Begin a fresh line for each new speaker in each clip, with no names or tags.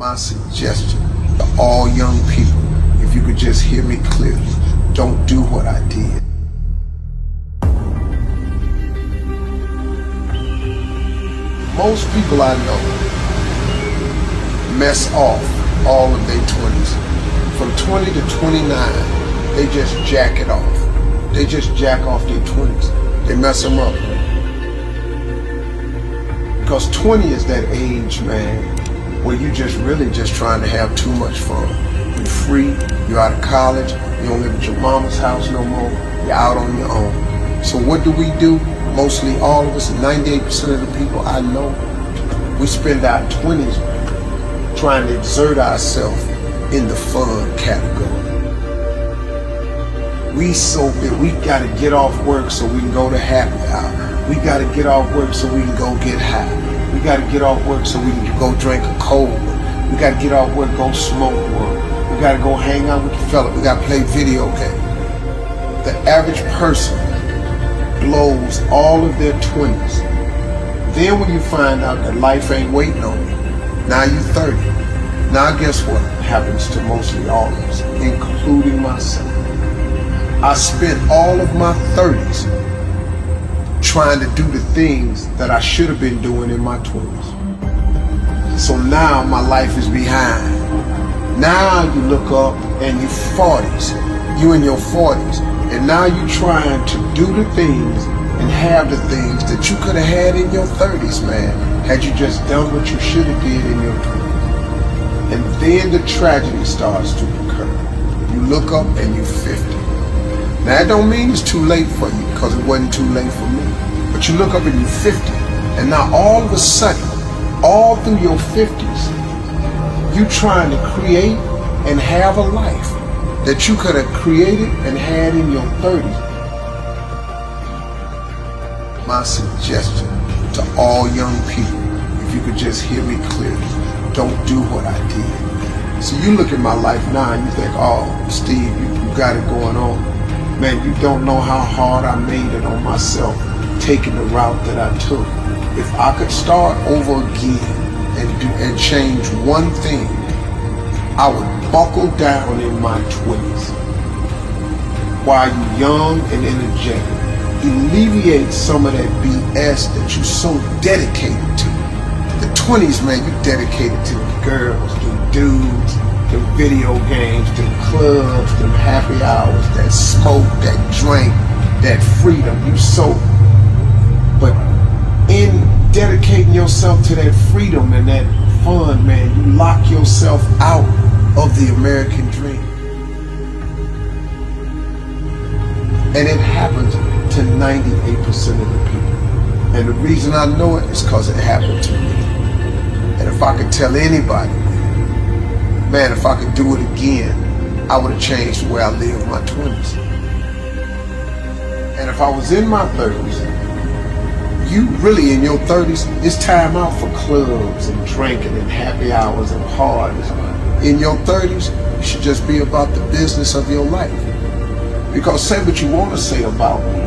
My suggestion to all young people, if you could just hear me clearly, don't do what I did. Most people I know mess off all of their 20s. From 20 to 29, they just jack it off. They just jack off their 20s. They mess them up. Because 20 is that age, man, where you just really just trying to have too much fun. You're free, you're out of college, you don't live at your mama's house no more, you're out on your own. So what do? Mostly all of us, 98% of the people I know, we spend our 20s trying to exert ourselves in the fun category. We gotta get off work so we can go to happy hour. We gotta get off work so we can go get high. We gotta get off work so we can go drink a cold one. We gotta get off work, go smoke one. We gotta go hang out with the fella. We gotta play video games. The average person blows all of their 20s. Then when you find out that life ain't waiting on you, now you're 30. Now guess what happens to mostly all of us, including myself? I spent all of my 30s trying to do the things that I should have been doing in my 20s. So now my life is behind. Now you look up and you're 40s, you in your 40s, and now you're trying to do the things and have the things that you could have had in your 30s, man, had you just done what you should have did in your 20s. And then the tragedy starts to occur. You look up and you're 50. Now that don't mean it's too late for you, because it wasn't too late for me. But you look up and you're 50, and now all of a sudden, all through your 50s, you trying to create and have a life that you could have created and had in your 30s. My suggestion to all young people, if you could just hear me clearly, don't do what I did. So you look at my life now and you think, oh, Steve, you got it going on. Man, you don't know how hard I made it on myself taking the route that I took. If I could start over again and change one thing, I would buckle down in my 20s while you're young and energetic. Alleviate some of that BS that you're so dedicated to. The 20s, man, you dedicated to the girls, the dudes, the video games, the clubs, the happy hours, that smoke, that drink, that freedom. But in dedicating yourself to that freedom and that fun, man, you lock yourself out of the American dream. And it happens to 98% of the people. And the reason I know it is because it happened to me. And if I could tell anybody, man, if I could do it again, I would have changed the way I lived my 20s. And if I was in my 30s, you really in your 30s, it's time out for clubs and drinking and happy hours and parties. In your 30s, you should just be about the business of your life. Because say what you want to say about me.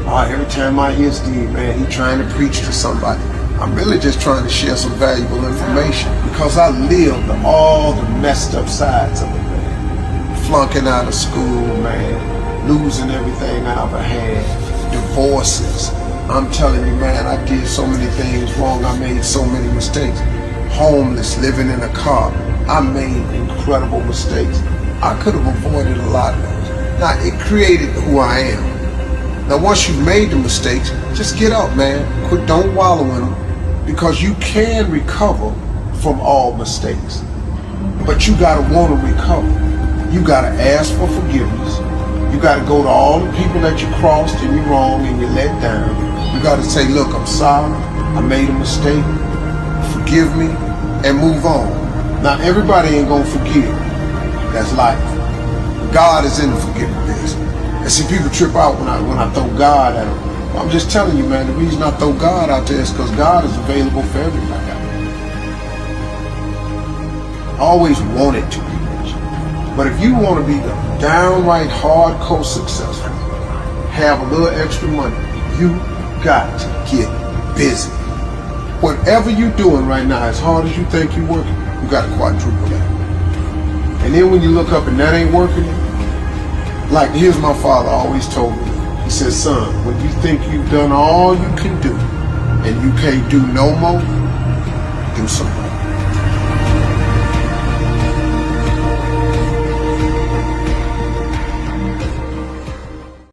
Every time I hear Steve, man, he trying to preach to somebody. I'm really just trying to share some valuable information because I lived all the messed up sides of it, man. Flunking out of school, man. Losing everything I ever had. Divorces. I'm telling you, man, I did so many things wrong. I made so many mistakes. Homeless, living in a car. I made incredible mistakes. I could have avoided a lot of those. Now, it created who I am. Now, once you've made the mistakes, just get up, man. Don't wallow in them. Because you can recover from all mistakes. But you gotta want to recover. You gotta ask for forgiveness. You gotta go to all the people that you crossed and you wronged and you let down. You gotta say, look, I'm sorry. I made a mistake. Forgive me and move on. Now, everybody ain't gonna forgive. That's life. God is in the forgiving business. And see, people trip out when I throw God at them. I'm just telling you, man, the reason I throw God out there is because God is available for everybody. I always wanted to be rich. But if you want to be the downright hardcore successful, have a little extra money, you got to get busy. Whatever you're doing right now, as hard as you think you're working, you got to quadruple that. And then when you look up and that ain't working, like here's my father always told me, he said, son, when you think you've done all you can do and you can't do no more, do something.